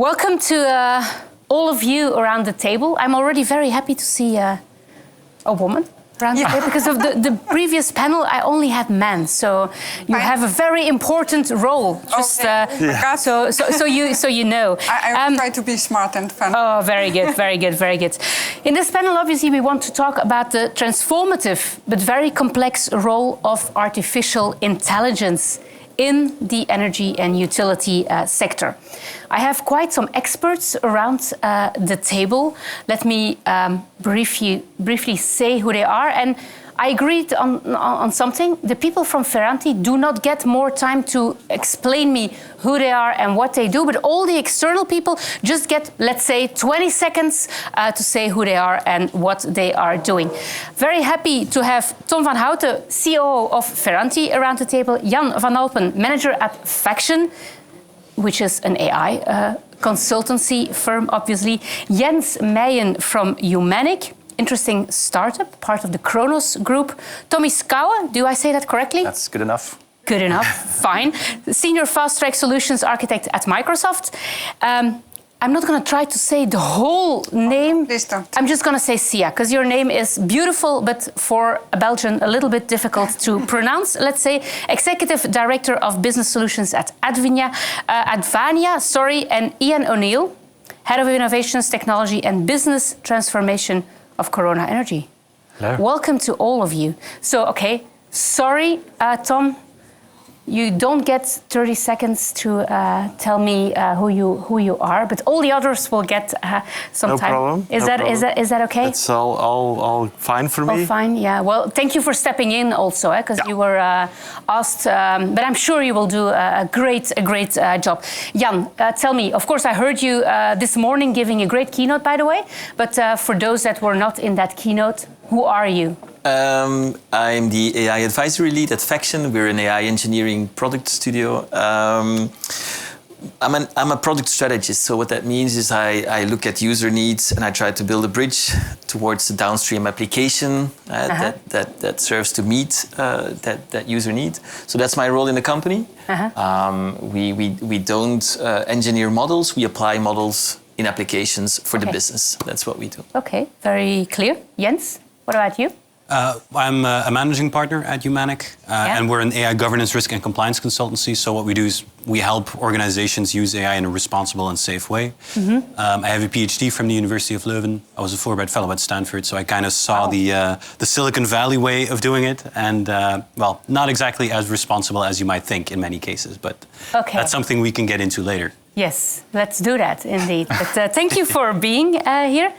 Welcome to all of you around the table. I'm already very happy to see a woman around the table, because of the previous panel I only had men, so you have a very important role. Just so you know. I try to be smart and fun. Oh, very good, very good, very good. In this panel, obviously, we want to talk about the transformative but very complex role of artificial intelligence in the energy and utility sector. I have quite some experts around the table. Let me briefly say who they are. And I agreed on something. The people from Ferranti do not get more time to explain me who they are and what they do, but all the external people just get, let's say, 20 seconds to say who they are and what they are doing. Very happy to have Tom van Houten, COO of Ferranti, around the table. Jan van Alpen, manager at Faction, which is an AI consultancy firm, obviously. Jens Meijen from Humanic, interesting startup, part of the Kronos group. Tommy Skouwen, do I say that correctly? That's good enough. Good enough, fine. Senior Fast Track Solutions Architect at Microsoft. I'm not going to try to say the whole name. Please don't. I'm just going to say Sia, because your name is beautiful, but for a Belgian, a little bit difficult to pronounce. Let's say Executive Director of Business Solutions at Advania, and Ian O'Neill, Head of Innovations, Technology and Business Transformation of Corona Energy. Hello. Welcome to all of you. So, okay, sorry, Tom. You don't get 30 seconds to tell me who you are, but all the others will get some time. Problem. Is that okay? It's all fine for me. All fine, yeah. Well, thank you for stepping in also, because you were asked. But I'm sure you will do a great job. Jan, tell me. Of course, I heard you this morning giving a great keynote, by the way. But for those that were not in that keynote, who are you? I'm the AI advisory lead at Faction. We're an AI engineering product studio. I'm a product strategist, so what that means is I look at user needs and I try to build a bridge towards the downstream application that serves to meet that user need. So that's my role in the company. We don't engineer models, we apply models in applications for the business. That's what we do. Okay, very clear. Jens, what about you? I'm a managing partner at Humanic, and we're an AI governance, risk and compliance consultancy. So what we do is we help organizations use AI in a responsible and safe way. I have a PhD from the University of Leuven. I was a Fulbright fellow at Stanford, so I kind of saw the Silicon Valley way of doing it, and well, not exactly as responsible as you might think in many cases, but that's something we can get into later. Yes, let's do that indeed. But thank you for being here.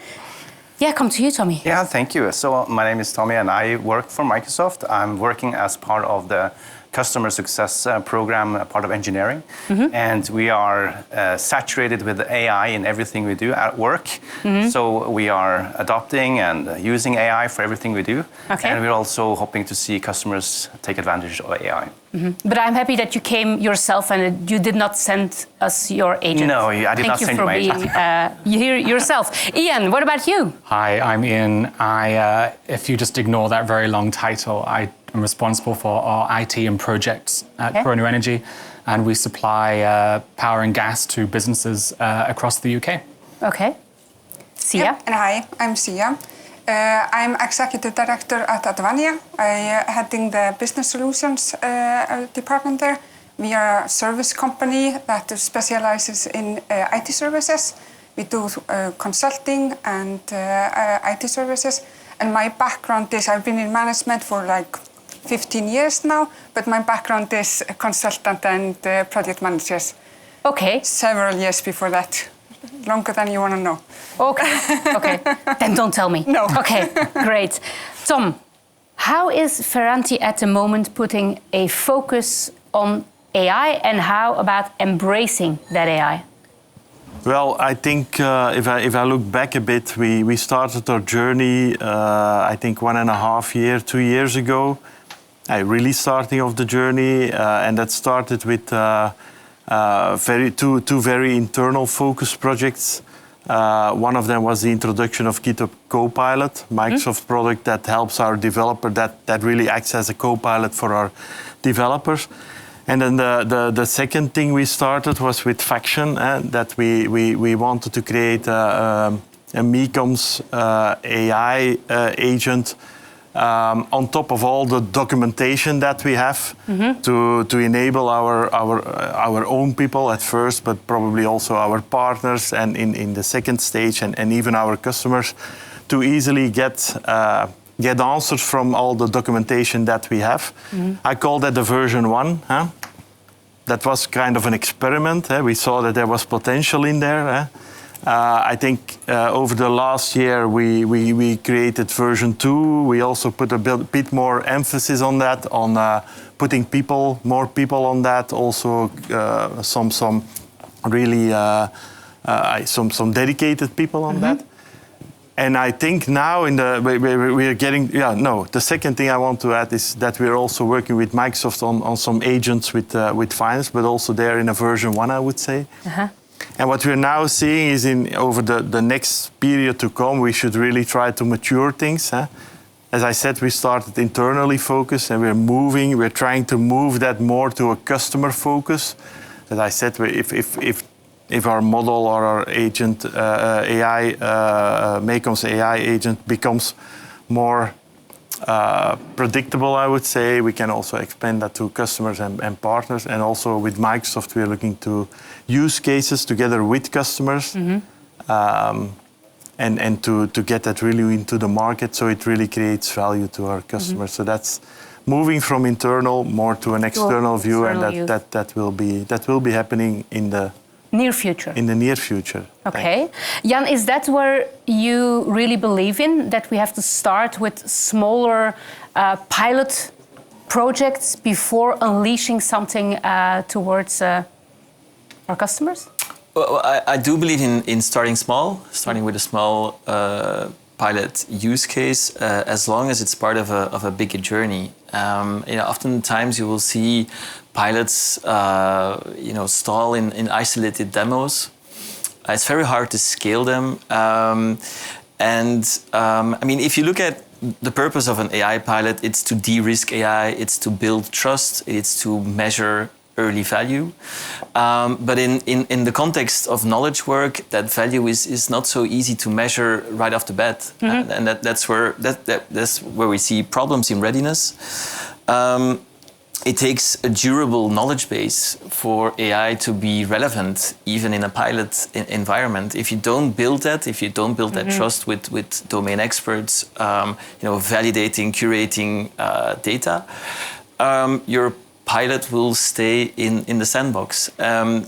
Yeah, come to you, Tommy. Yeah, thank you. So my name is Tommy and I work for Microsoft. I'm working as part of the customer success program, part of engineering. And we are saturated with AI in everything we do at work. So we are adopting and using AI for everything we do. And we're also hoping to see customers take advantage of AI. But I'm happy that you came yourself and you did not send us your agent. No, I did not send you my agent. Thank you for being here yourself. Ian, what about you? Hi, I'm Ian. If you just ignore that very long title, I'm responsible for our IT and projects at Corona Energy, and we supply power and gas to businesses across the UK. Okay. Sia? Yep. And hi, I'm Sia. I'm Executive Director at Advania. I'm heading the Business Solutions department there. We are a service company that specializes in IT services. We do consulting and IT services. And my background is, I've been in management for like 15 years now, but my background is a consultant and project managers. Okay. Several years before that. Longer than you want to know. Okay. Then don't tell me. No. Okay, great. Tom, how is Ferranti at the moment putting a focus on AI, and how about embracing that AI? Well, I think if I look back a bit, we started our journey, I think 2 years ago. Really starting off the journey, and that started with two very internal focused projects. One of them was the introduction of GitHub Copilot, Microsoft product that helps our developer, that really acts as a copilot for our developers. And then the second thing we started was with Faction, that we wanted to create a MECOMS AI agent on top of all the documentation that we have to enable our own people at first, but probably also our partners and in the second stage and even our customers to easily get answers from all the documentation that we have. I call that the version 1. That was kind of an experiment. We saw that there was potential in there. I think over the last year we created version 2. We also put a bit more emphasis on that, on putting more people on that. Also some really some dedicated people on that. And I think now we are getting, the second thing I want to add is that we're also working with Microsoft on some agents with finance, but also they're in a version 1, I would say. And what we're now seeing is over the next period to come, we should really try to mature things. As I said, we started internally focused and we're trying to move that more to a customer focus. As I said, if our model or our agent, MECOMS AI agent becomes more predictable, I would say, we can also expand that to customers and partners. And also with Microsoft, we're looking to use cases together with customers and to get that really into the market so it really creates value to our customers. So that's moving from internal more to an external view, and that will be happening in the near future. In the near future. Okay. Jan, is that where you really believe in, that we have to start with smaller pilot projects before unleashing something towards our customers? Well, I do believe in starting small, starting with a small pilot use case, as long as it's part of a bigger journey. Oftentimes you will see pilots, stall in isolated demos. It's very hard to scale them. If you look at the purpose of an AI pilot, it's to de-risk AI, it's to build trust, it's to measure early value. But in the context of knowledge work, that value is not so easy to measure right off the bat. And that's where we see problems in readiness. It takes a durable knowledge base for AI to be relevant, even in a pilot environment. If you don't build that, trust with domain experts, validating, curating data, your pilot will stay in the sandbox.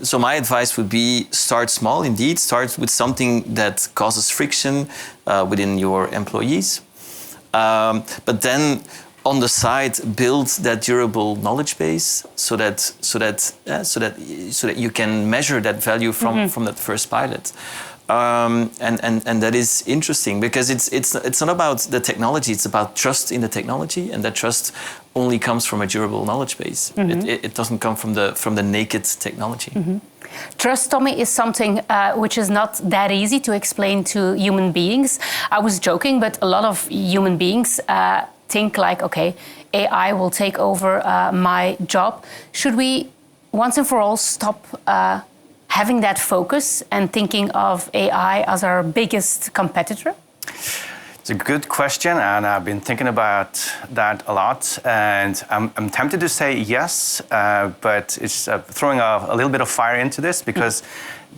So my advice would be start small, indeed. Start with something that causes friction within your employees. But then on the side, build that durable knowledge base so that you can measure that value from that first pilot. And that is interesting because it's not about the technology, it's about trust in the technology, and that trust only comes from a durable knowledge base. It doesn't come from the naked technology. Trust, Tommy, is something which is not that easy to explain to human beings. I was joking, but a lot of human beings think like, okay, AI will take over my job. Should we once and for all stop having that focus and thinking of AI as our biggest competitor? It's a good question, and I've been thinking about that a lot. And I'm tempted to say yes, but it's throwing a little bit of fire into this, because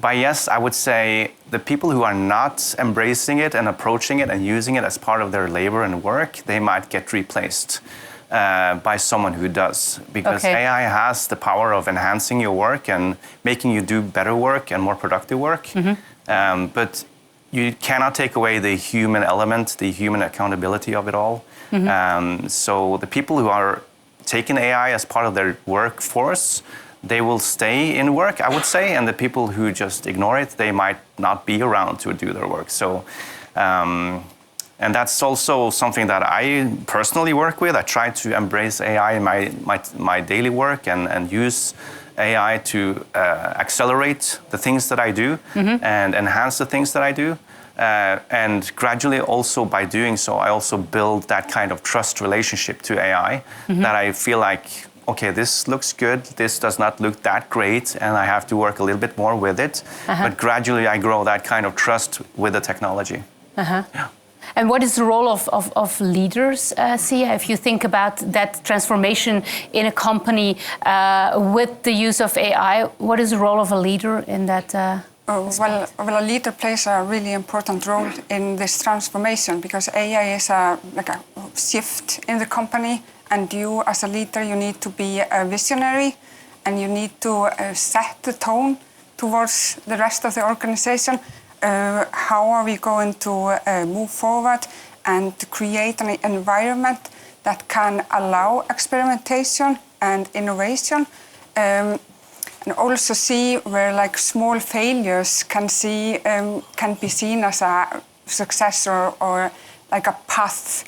by yes, I would say the people who are not embracing it and approaching it and using it as part of their labor and work, they might get replaced by someone who does. Because AI has the power of enhancing your work and making you do better work and more productive work. But you cannot take away the human element, the human accountability of it all. So the people who are taking AI as part of their workforce, they will stay in work, I would say, and the people who just ignore it, they might not be around to do their work. So, and that's also something that I personally work with. I try to embrace AI in my daily work and use AI to accelerate the things that I do and enhance the things that I do. And gradually also by doing so, I also build that kind of trust relationship to AI that I feel like okay, this looks good, this does not look that great, and I have to work a little bit more with it. But gradually I grow that kind of trust with the technology. Yeah. And what is the role of leaders, Sia? If you think about that transformation in a company with the use of AI, what is the role of a leader in that? Well, a leader plays a really important role in this transformation because AI is like a shift in the company, and you as a leader, you need to be a visionary, and you need to set the tone towards the rest of the organization. How are we going to move forward and create an environment that can allow experimentation and innovation, and also see where like small failures can be seen as a success or like a path,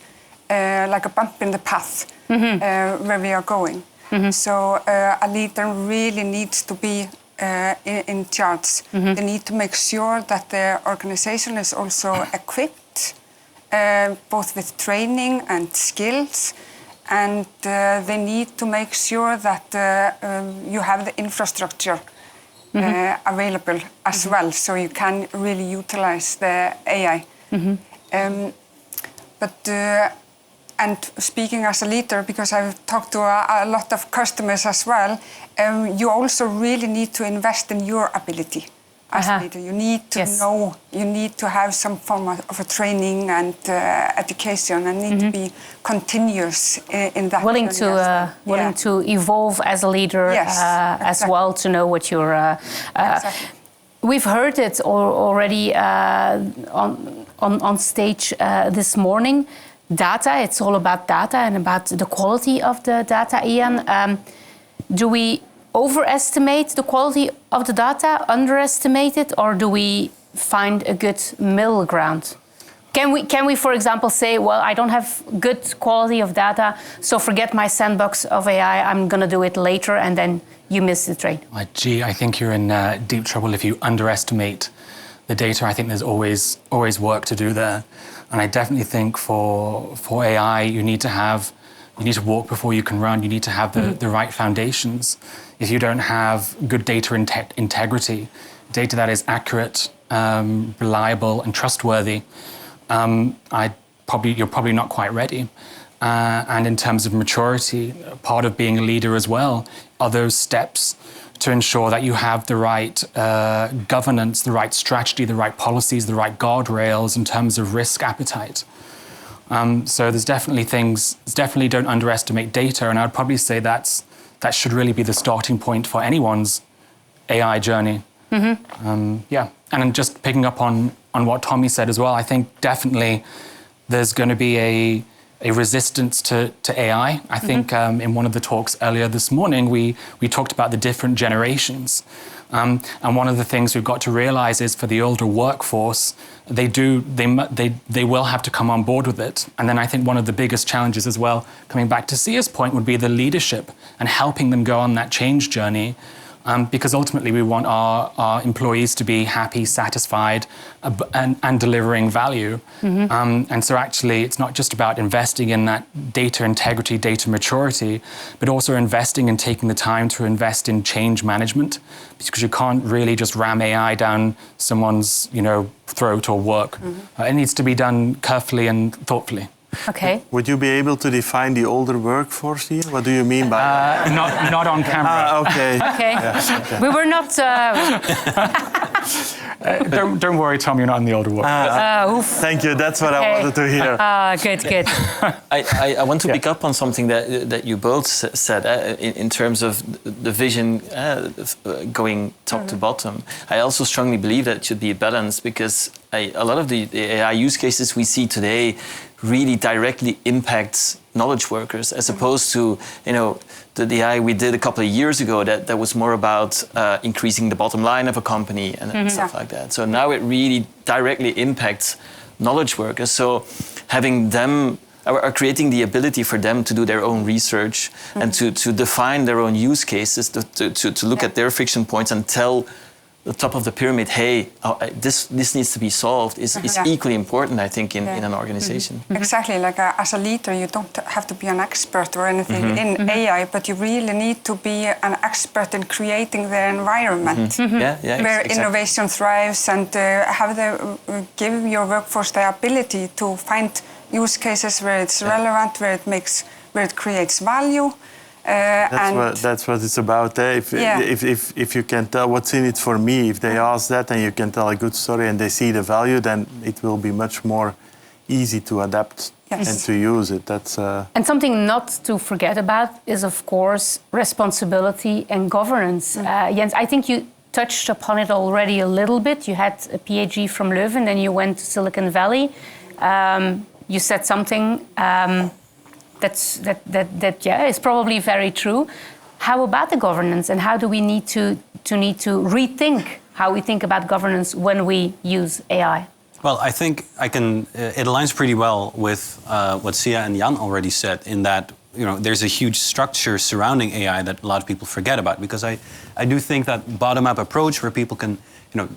like a bump in the path where we are going. So a leader really needs to be in charge. They need to make sure that the organization is also equipped, both with training and skills, and they need to make sure that you have the infrastructure available as well, so you can really utilize the AI. And speaking as a leader, because I've talked to a lot of customers as well, you also really need to invest in your ability as a leader. You need to know, you need to have some form of a training and education, and need to be continuous in that. Willing to evolve as a leader as well, to know what you're... We've heard it already on stage this morning. Data, it's all about data and about the quality of the data, Ian. Do we overestimate the quality of the data, underestimate it, or do we find a good middle ground? Can we, for example, say, well, I don't have good quality of data, so forget my sandbox of AI, I'm going to do it later, and then you miss the train? Gee, I think you're in deep trouble if you underestimate the data. I think there's always work to do there. And I definitely think for AI, you need to walk before you can run. You need to have the right foundations. If you don't have good data integrity, data that is accurate, reliable, and trustworthy, you're probably not quite ready. And in terms of maturity, part of being a leader as well are those steps to ensure that you have the right governance, the right strategy, the right policies, the right guardrails in terms of risk appetite. So there's definitely don't underestimate data, and I'd probably say that should really be the starting point for anyone's AI journey. And just picking up on what Tommy said as well, I think definitely there's going to be a resistance to AI. I think in one of the talks earlier this morning, we talked about the different generations. And one of the things we've got to realize is for the older workforce, they will have to come on board with it. And then I think one of the biggest challenges as well, coming back to Sia's point, would be the leadership and helping them go on that change journey. Because ultimately we want our employees to be happy, satisfied, and delivering value. And so actually it's not just about investing in that data integrity, data maturity, but also investing and taking the time to invest in change management, because you can't really just ram AI down someone's throat or work. It needs to be done carefully and thoughtfully. Okay. Would you be able to define the older workforce here? What do you mean by that? Not on camera. Okay. Okay. Yeah, okay. We were not... Don't worry, Tom, you're not in the older workforce. Thank you, that's what I wanted to hear. Good. I want to pick up on something that you both said in terms of the vision going top to bottom. I also strongly believe that it should be a balance, because a lot of the AI use cases we see today really directly impacts knowledge workers, as opposed to the AI we did a couple of years ago that was more about increasing the bottom line of a company and stuff like that. So now it really directly impacts knowledge workers. So having them or creating the ability for them to do their own research and to define their own use cases, to look at their friction points and tell the top of the pyramid, hey, this needs to be solved, is equally important, I think, in an organization. Exactly, like as a leader, you don't have to be an expert or anything in AI, but you really need to be an expert in creating the environment where innovation thrives, and give your workforce the ability to find use cases where it's relevant, where it creates value. That's what it's about. If you can tell what's in it for me, if they ask that and you can tell a good story and they see the value, then it will be much more easy to adapt and to use it. And something not to forget about is, of course, responsibility and governance. Jens, I think you touched upon it already a little bit. You had a PhD from Leuven, then you went to Silicon Valley. You said something that is probably very true. How about the governance, and how do we need to rethink how we think about governance when we use AI? Well, I think it aligns pretty well with what Sia and Jan already said, in that there's a huge structure surrounding AI that a lot of people forget about, because I do think that bottom-up approach where people can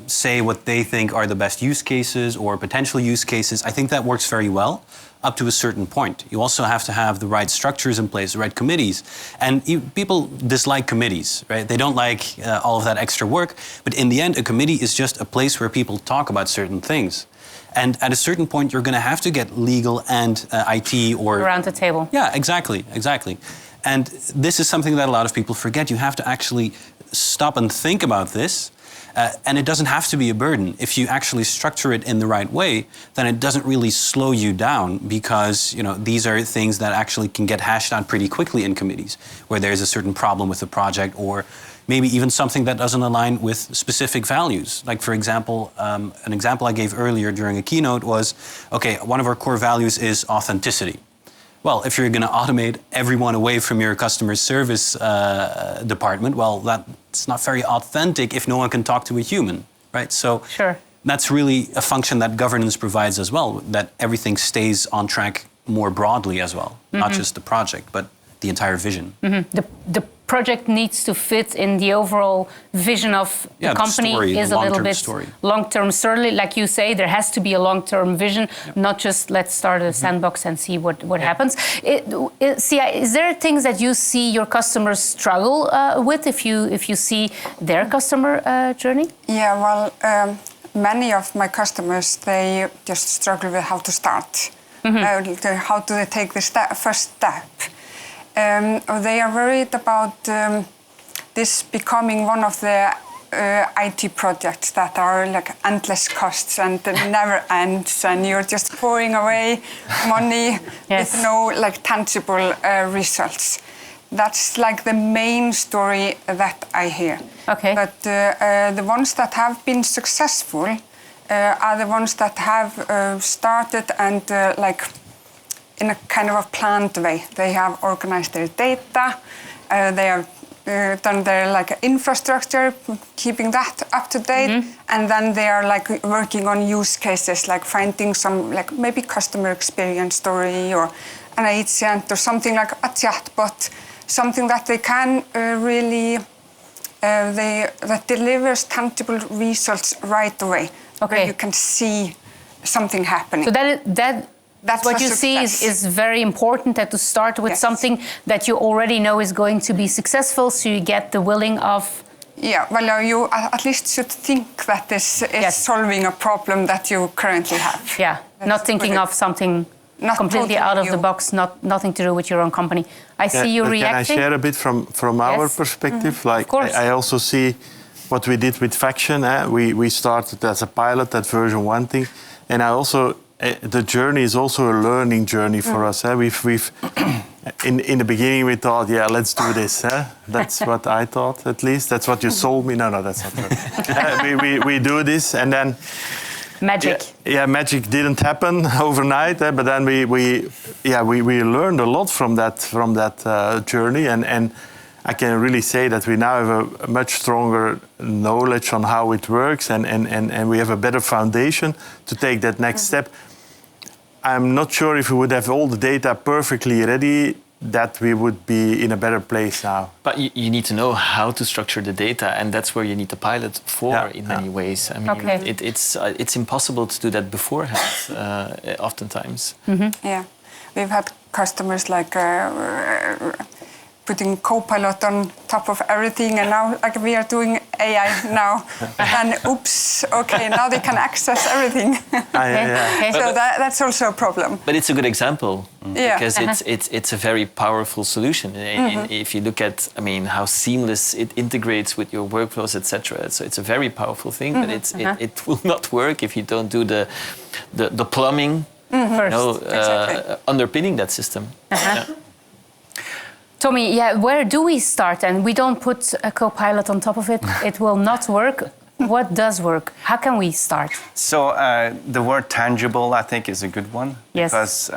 say what they think are the best use cases or potential use cases, I think that works very well up to a certain point. You also have to have the right structures in place, the right committees. And people dislike committees, right? They don't like all of that extra work. But in the end, a committee is just a place where people talk about certain things. And at a certain point, you're going to have to get legal and IT or... around the table. Yeah, exactly. And this is something that a lot of people forget. You have to actually stop and think about this. And it doesn't have to be a burden. If you actually structure it in the right way, then it doesn't really slow you down, because these are things that actually can get hashed out pretty quickly in committees, where there's a certain problem with the project, or maybe even something that doesn't align with specific values. Like, for example, an example I gave earlier during a keynote was, okay, one of our core values is authenticity. Well, if you're going to automate everyone away from your customer service department, well, that's not very authentic if no one can talk to a human, right? So that's really a function that governance provides as well, that everything stays on track more broadly as well, not just the project, but the entire vision. The project needs to fit in the overall vision of the company. Story, is a little bit long-term. Certainly, like you say, there has to be a long-term vision, not just let's start a sandbox and see what happens. Is there things that you see your customers struggle with if you see their customer journey? Yeah, well, many of my customers, they just struggle with how to start. How do they take the first step? They are worried about this becoming one of the IT projects that are like endless costs and never ends, and you're just pouring away money with no tangible results. That's like the main story that I hear. Okay. But the ones that have been successful are the ones that have started and in a kind of a planned way. They have organized their data, they have done their infrastructure, keeping that up to date, and then they are working on use cases, like finding some maybe customer experience story or an agent or something like a chatbot, something that they can really that delivers tangible results right away, where you can see something happening. So that's what you see is very important, that to start with something that you already know is going to be successful, so you get the willing of... Yeah, well, you at least should think that this is solving a problem that you currently have. Yeah, not thinking of something completely out of the box, nothing to do with your own company. I see you reacting. Can I share a bit from our perspective? Of course. I also see what we did with Faction. We started as a pilot, that version 1 thing, and I also... the journey is also a learning journey for us. We've in the beginning we thought, let's do this. That's what I thought, at least. That's what you sold me. No, that's not right. We do this, and then magic. Magic didn't happen overnight. But then we learned a lot from that journey, and I can really say that we now have a much stronger knowledge on how it works, and we have a better foundation to take that next step. I'm not sure if we would have all the data perfectly ready that we would be in a better place now. But you need to know how to structure the data, and that's where you need the pilot for in many ways. I mean, it's impossible to do that beforehand, oftentimes. Yeah, we've had customers like putting Copilot on top of everything, and now like we are doing AI now, and oops, okay, now they can access everything. So that's also a problem. But it's a good example because it's a very powerful solution. If you look at, I mean, how seamless it integrates with your workflows, etc. So it's a very powerful thing, but it will not work if you don't do the plumbing, underpinning that system. Tommy, where do we start? And we don't put a Copilot on top of it. It will not work. What does work? How can we start? So the word tangible, I think, is a good one. Yes. Because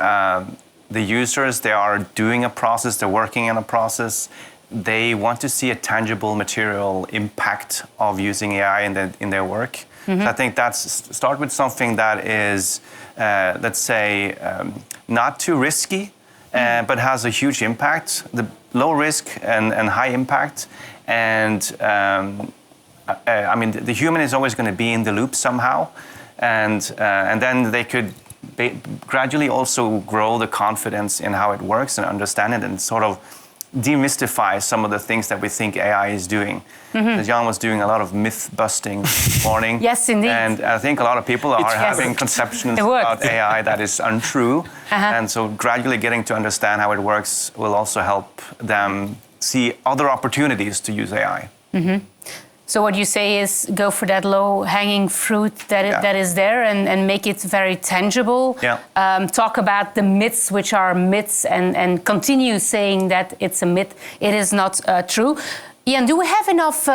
the users, they are doing a process, they're working in a process. They want to see a tangible material impact of using AI in their work. So I think start with something that is, let's say, not too risky, but has a huge impact, the low risk and high impact. And I mean, the human is always going to be in the loop somehow. And then they could gradually also grow the confidence in how it works and understand it and sort of demystify some of the things that we think AI is doing. Jan was doing a lot of myth busting this morning. Yes, indeed. And I think a lot of people are having conceptions about AI that is untrue. And so gradually getting to understand how it works will also help them see other opportunities to use AI. So what you say is go for that low-hanging fruit that is there and make it very tangible. Talk about the myths, which are myths, and continue saying that it's a myth. It is not true. Ian, do we have enough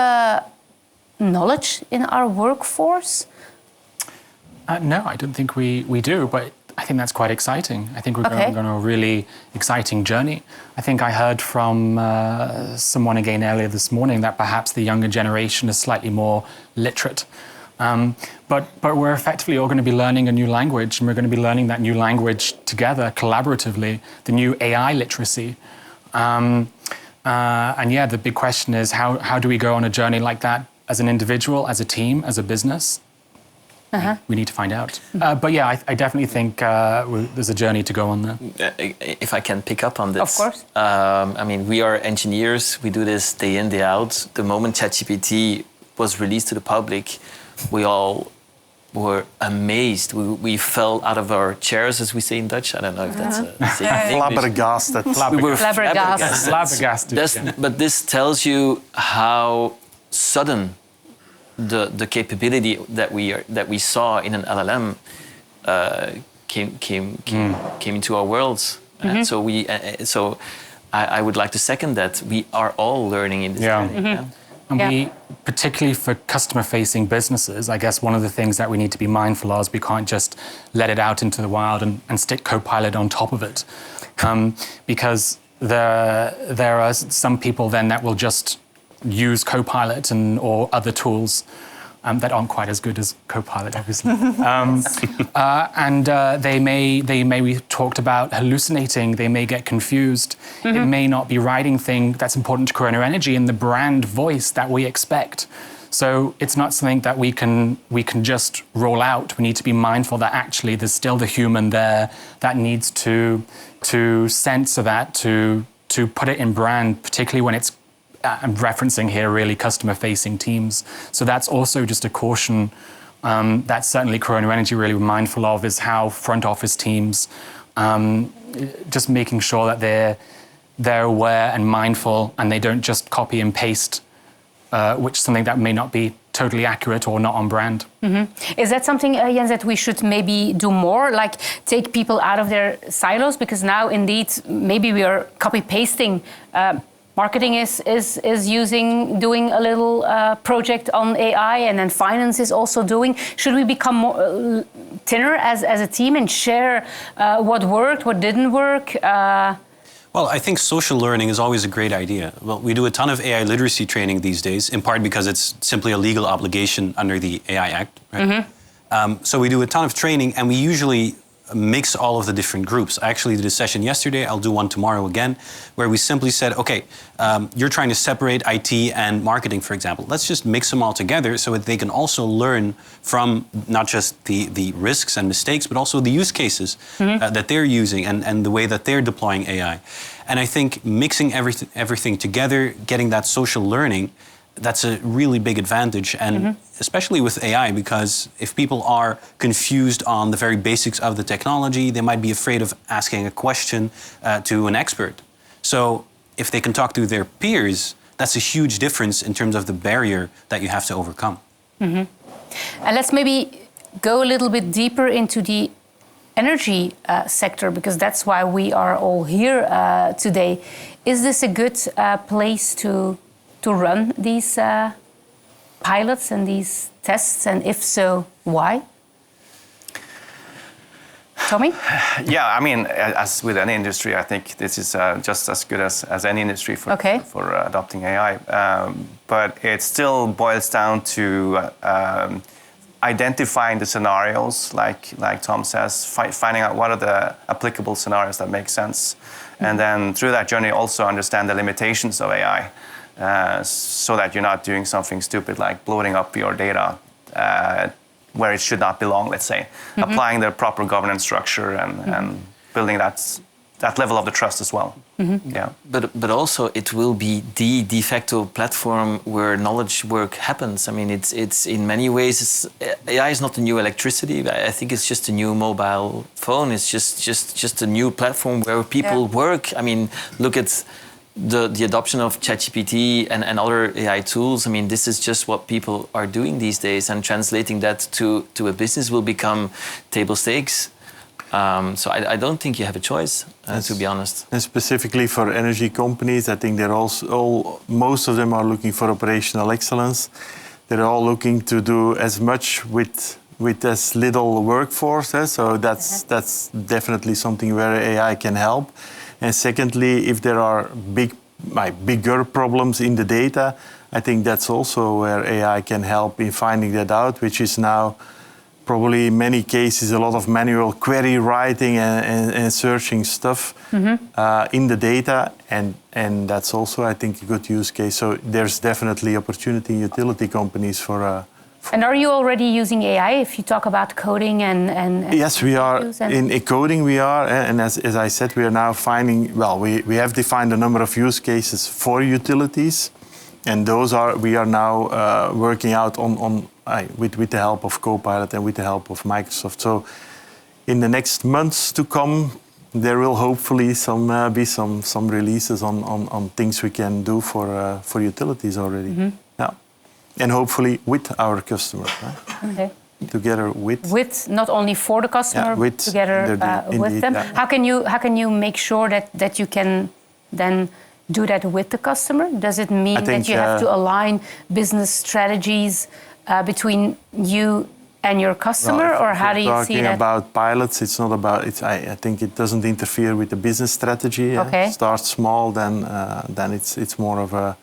knowledge in our workforce? No, I don't think we do, but I think that's quite exciting. I think we're going on a really exciting journey. I think I heard from someone again earlier this morning that perhaps the younger generation is slightly more literate. But we're effectively all going to be learning a new language, and we're going to be learning that new language together, collaboratively, the new AI literacy. And the big question is how do we go on a journey like that as an individual, as a team, as a business? We need to find out. But I definitely think there's a journey to go on there. If I can pick up on this. Of course. I mean, we are engineers. We do this day in, day out. The moment ChatGPT was released to the public, we all were amazed. We fell out of our chairs, as we say in Dutch. I don't know if that's a saying. Flabbergasted. We were Flabbergasted. But this tells you how sudden the capability that we saw in an LLM came into our worlds. So I would like to second that. We are all learning in this journey. And we, particularly for customer-facing businesses, I guess one of the things that we need to be mindful of is we can't just let it out into the wild and stick Copilot on top of it. Because there are some people then that will just use Copilot or other tools that aren't quite as good as Copilot, obviously. We talked about hallucinating. They may get confused. It may not be writing thing that's important to Corona Energy in the brand voice that we expect. So it's not something that we can just roll out. We need to be mindful that actually there's still the human there that needs to censor that, to put it in brand, particularly when it's I'm referencing here really customer-facing teams. So that's also just a caution that certainly Corona Energy really mindful of is how front office teams just making sure that they're aware and mindful and they don't just copy and paste, which is something that may not be totally accurate or not on brand. Is that something, Jens, that we should maybe do more, like take people out of their silos? Because now indeed maybe we are copy-pasting. Marketing is doing a little project on AI, and then finance is also doing. Should we become more thinner as a team and share what worked, what didn't work? Well, I think social learning is always a great idea. Well, we do a ton of AI literacy training these days, in part because it's simply a legal obligation under the AI Act. Right? So we do a ton of training, and we usually mix all of the different groups. I actually did a session yesterday, I'll do one tomorrow again, where we simply said, okay, you're trying to separate IT and marketing, for example. Let's just mix them all together so that they can also learn from not just the risks and mistakes, but also the use cases that they're using and the way that they're deploying AI. And I think mixing everything together, getting that social learning, that's a really big advantage, and especially with AI, because if people are confused on the very basics of the technology, they might be afraid of asking a question to an expert. So if they can talk to their peers, that's a huge difference in terms of the barrier that you have to overcome. And let's maybe go a little bit deeper into the energy sector, because that's why we are all here today. Is this a good place to run these pilots and these tests, and if so, why? Tommy? Yeah, I mean, as with any industry, I think this is just as good as any industry for adopting AI. But it still boils down to identifying the scenarios, like Tom says, finding out what are the applicable scenarios that make sense. And then through that journey, also understand the limitations of AI. So that you're not doing something stupid like bloating up your data where it should not belong, let's say. Applying the proper governance structure and building that level of the trust as well. Yeah. But also it will be the de facto platform where knowledge work happens. I mean, it's in many ways, AI is not the new electricity. I think it's just a new mobile phone. It's just a new platform where people work. I mean, look at the adoption of ChatGPT and other AI tools. I mean, this is just what people are doing these days, and translating that to a business will become table stakes. So I don't think you have a choice, to be honest. And specifically for energy companies, I think they're most of them are looking for operational excellence. They're all looking to do as much with as little workforce. So that's definitely something where AI can help. And secondly, if there are bigger problems in the data, I think that's also where AI can help in finding that out, which is now probably in many cases a lot of manual query writing and searching stuff in the data. And that's also, I think, a good use case. So there's definitely opportunity in utility companies for And are you already using AI if you talk about coding and yes, we are. In coding, we are. And as I said, we are now finding, we have defined a number of use cases for utilities. And we are now working out with the help of Copilot and with the help of Microsoft. So in the next months to come, there will hopefully be some releases on things we can do for utilities already. Yeah. And hopefully with our customers. Right? Okay. Together with not only for the customer, but together with them. Yeah. How can you make sure that you can then do that with the customer? Does it mean that you have to align business strategies between you and your customer, or how do you see that? Talking about pilots, it's not about. I think it doesn't interfere with the business strategy. Okay. Start small, then it's more of a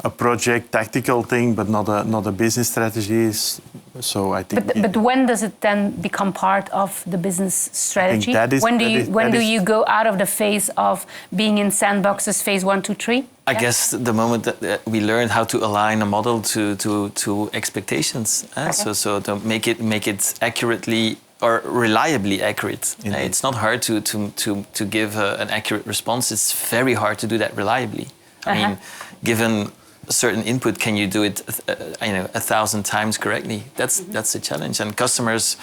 a project tactical thing, but not a business strategy. So I think. But when does it then become part of the business strategy? I think when do you go out of the phase of being in sandboxes, phase 1, 2, 3? I guess the moment that we learn how to align a model to expectations, okay. So to make it accurately or reliably accurate. It's not hard to give an accurate response. It's very hard to do that reliably. I mean, given a certain input, can you do it 1,000 times correctly? That's a challenge. And customers,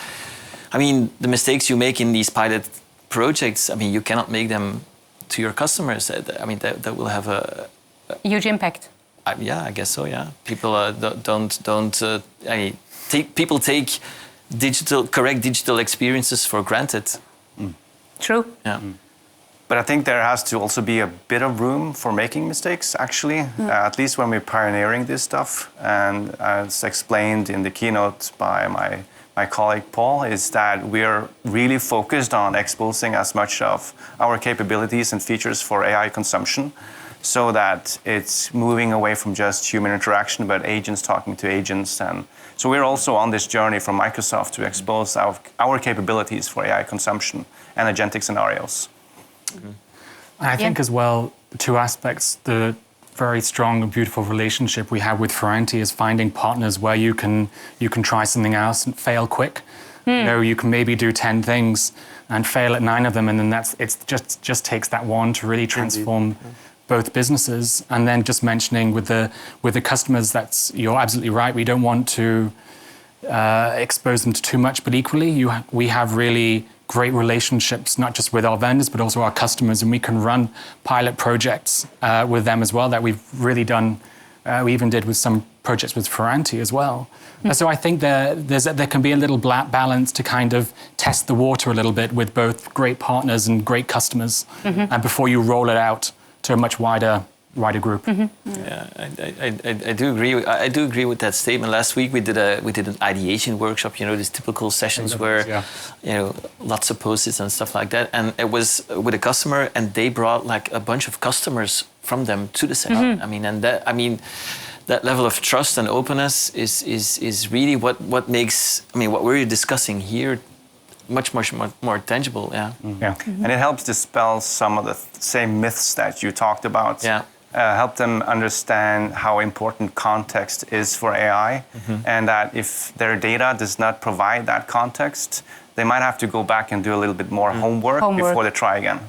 I mean, the mistakes you make in these pilot projects, I mean, you cannot make them to your customers. I mean, that will have a huge impact. I guess so. Yeah, people people take correct digital experiences for granted. True. Yeah. But I think there has to also be a bit of room for making mistakes, actually, at least when we're pioneering this stuff. And as explained in the keynote by my colleague Paul, is that we're really focused on exposing as much of our capabilities and features for AI consumption. so that it's moving away from just human interaction, but agents talking to agents. And so we're also on this journey from Microsoft to expose our capabilities for AI consumption and agentic scenarios. I think as well, two aspects, the very strong and beautiful relationship we have with Ferranti is finding partners where you can try something else and fail quick. You know, you can maybe do 10 things and fail at 9 of them, and then it just takes that one to really transform both businesses. And then just mentioning with the customers, you're absolutely right. We don't want to expose them to too much, but equally, we have really great relationships, not just with our vendors, but also our customers, and we can run pilot projects with them as well that we've really done. We even did with some projects with Ferranti as well. So I think there can be a little balance to kind of test the water a little bit with both great partners and great customers, and before you roll it out to a much wider group. Yeah, I do agree. I do agree with that statement. Last week we did an ideation workshop. You know, these typical sessions where you know, lots of post-its and stuff like that. And it was with a customer, and they brought like a bunch of customers from them to the session. That level of trust and openness is really what makes what we're discussing here much more tangible. And it helps dispel some of the same myths that you talked about. Help them understand how important context is for AI, and that if their data does not provide that context, they might have to go back and do a little bit more homework before they try again.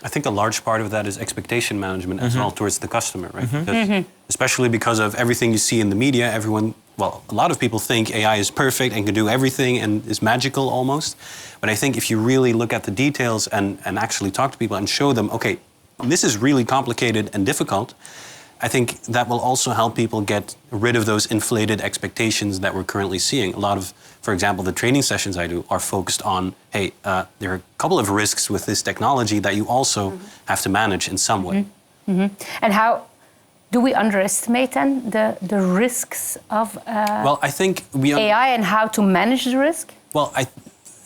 I think a large part of that is expectation management as well towards the customer, right? Because, especially because of everything you see in the media, a lot of people think AI is perfect and can do everything and is magical almost. But I think if you really look at the details and actually talk to people and show them, okay, this is really complicated and difficult, I think that will also help people get rid of those inflated expectations that we're currently seeing. A lot of, for example, the training sessions I do are focused on, hey, there are a couple of risks with this technology that you also have to manage in some way. And how do we underestimate then the risks of I think AI and how to manage the risk? Well,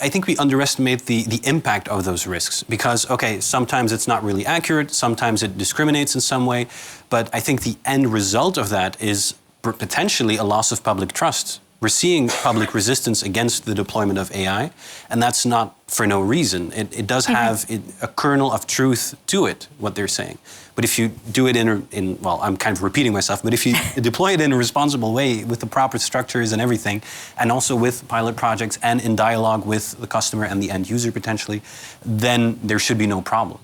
I think we underestimate the impact of those risks because, okay, sometimes it's not really accurate, sometimes it discriminates in some way, but I think the end result of that is potentially a loss of public trust. We're seeing public resistance against the deployment of AI, and that's not for no reason. It does have a kernel of truth to it, what they're saying. But if you do it I'm kind of repeating myself, but if you deploy it in a responsible way with the proper structures and everything, and also with pilot projects and in dialogue with the customer and the end user potentially, then there should be no problem.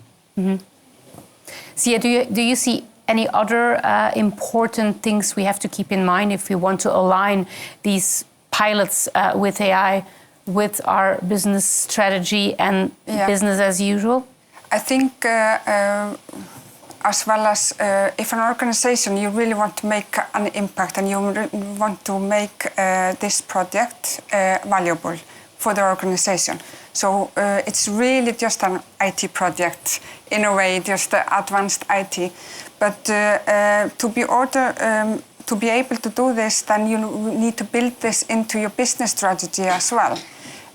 Sia, do you see any other important things we have to keep in mind if we want to align these pilots with AI with our business strategy and business as usual? I think as well as if an organization, you really want to make an impact and you want to make this project valuable for the organization. So it's really just an IT project, in a way, just advanced IT. But to be able to do this, then you need to build this into your business strategy as well.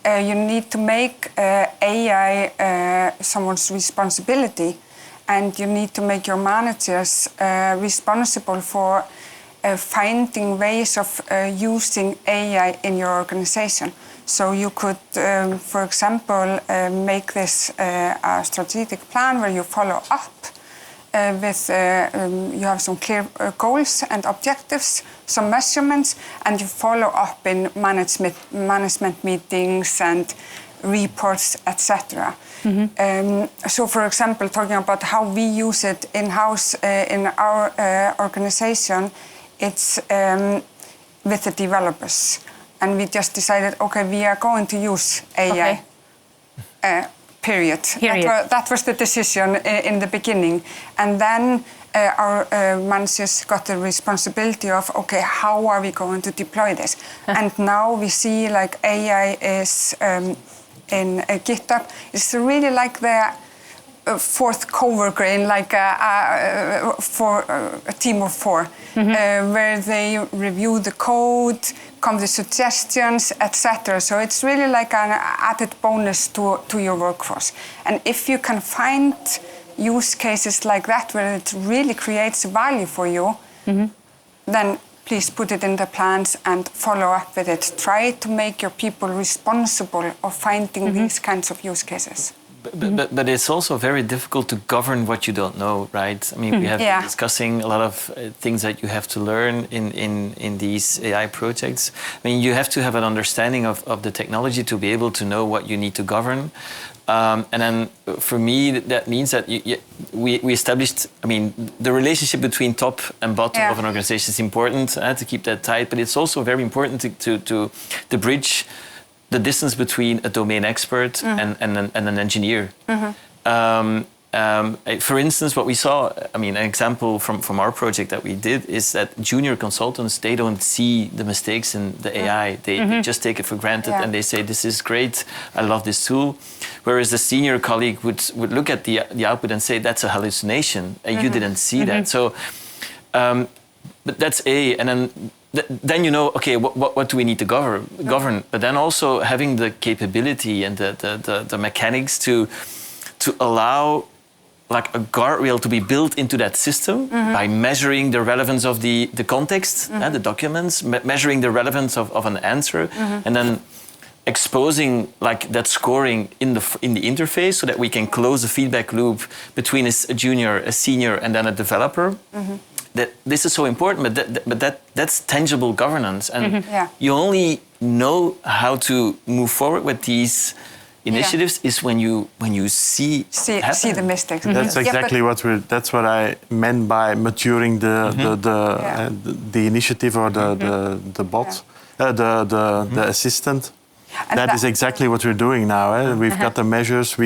You need to make AI someone's responsibility, and you need to make your managers responsible for finding ways of using AI in your organization. So you could, for example, make this a strategic plan where you follow up with, you have some clear goals and objectives, some measurements, and you follow up in management meetings and reports, etc. So, for example, talking about how we use it in-house in our organization, it's with the developers. And we just decided, okay, we are going to use AI, period. That was the decision in the beginning. And then our managers got the responsibility of, okay, how are we going to deploy this? And now we see like AI is in GitHub. It's really like the fourth coworker in like for a team of 4, where they review the code, come with suggestions, etc. So it's really like an added bonus to your workforce. And if you can find use cases like that where it really creates value for you, then please put it in the plans and follow up with it. Try to make your people responsible of finding these kinds of use cases. But it's also very difficult to govern what you don't know, right? I mean, we have been discussing a lot of things that you have to learn in these AI projects. I mean, you have to have an understanding of the technology to be able to know what you need to govern. And then for me, that means that we established, I mean, the relationship between top and bottom of an organization is important to keep that tight, but it's also very important to bridge the distance between a domain expert and an engineer. For instance, what we saw, I mean, an example from our project that we did is that junior consultants, they don't see the mistakes in the AI. They just take it for granted and they say, this is great, I love this tool. Whereas the senior colleague would look at the output and say, that's a hallucination, and you didn't see that. So, but that's A, and then you know, okay, what do we need to govern? But then also having the capability and the mechanics to allow like a guardrail to be built into that system by measuring the relevance of the context, the documents, measuring the relevance of an answer, and then exposing like that scoring in the interface so that we can close the feedback loop between a junior, a senior, and then a developer. That this is so important, but that's tangible governance, and you only know how to move forward with these initiatives is when you see the mistakes. That's exactly that's what I meant by maturing the initiative or the bot, the assistant. And that is exactly what we're doing now. We've got the measures.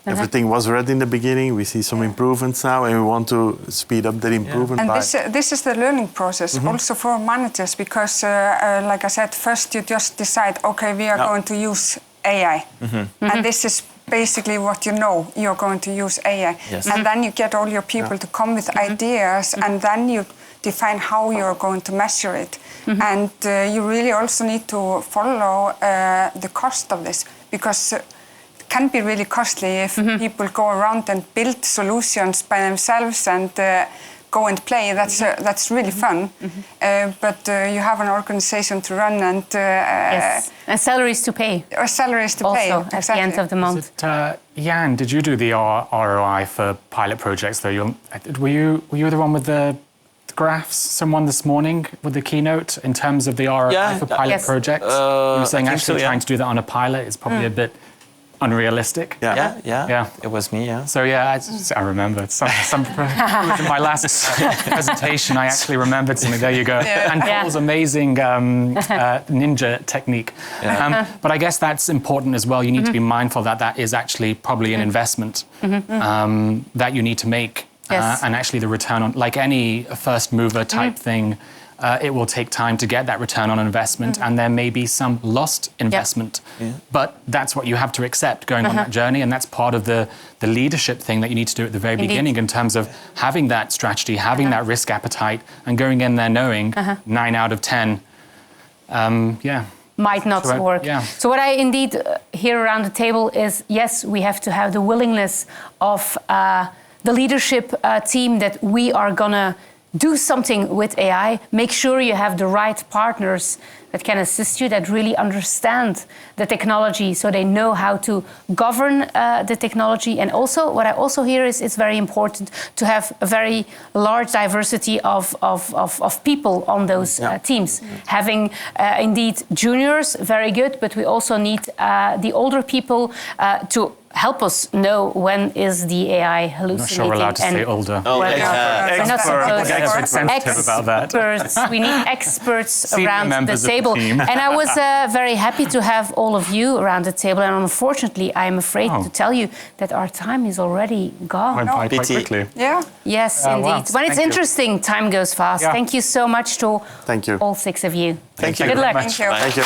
Everything was red in the beginning. We see some improvements now, and we want to speed up that improvement. And this is the learning process also for managers, because, like I said, first you just decide, okay, we are going to use AI, and this is basically what you know. You're going to use AI, and then you get all your people to come with ideas, and then you define how you're going to measure it, and you really also need to follow the cost of this, because can be really costly if people go around and build solutions by themselves and go and play. That's really fun, but you have an organization to run and and salaries to pay. Or salaries to also pay at the end of the month. Jan, did you do the ROI for pilot projects? Though were you the one with the graphs? Someone this morning with the keynote in terms of the ROI for pilot projects. You were saying actually trying to do that on a pilot is probably a bit unrealistic. Yeah. It was me. Yeah. So I remember some in my last presentation. I actually remembered something. There you go. And Paul's amazing ninja technique. But I guess that's important as well. You need to be mindful that is actually probably an investment that you need to make, and actually the return on, like any first mover type thing. It will take time to get that return on investment, and there may be some lost investment. But that's what you have to accept going on that journey, and that's part of the leadership thing that you need to do at the very beginning in terms of having that strategy, having that risk appetite, and going in there knowing 9 out of 10, might not work. So what I indeed hear around the table is, yes, we have to have the willingness of the leadership team that we are gonna do something with AI. Make sure you have the right partners that can assist you, that really understand the technology, so they know how to govern the technology. And also, what I also hear is it's very important to have a very large diversity of people on those teams. Having indeed juniors, very good, but we also need the older people to help us know when is the AI hallucinating. I'm not sure we're allowed to say older. We're not supposed to. Sensitive about that. We need experts around the table. And I was very happy to have all of you around the table. And unfortunately, I'm afraid to tell you that our time is already gone. Went by quite quickly. Yeah. Yes, indeed. Well, when it's interesting, time goes fast. Yeah. Thank you so much to all 6 of you. Thank you. Good luck. Thank you.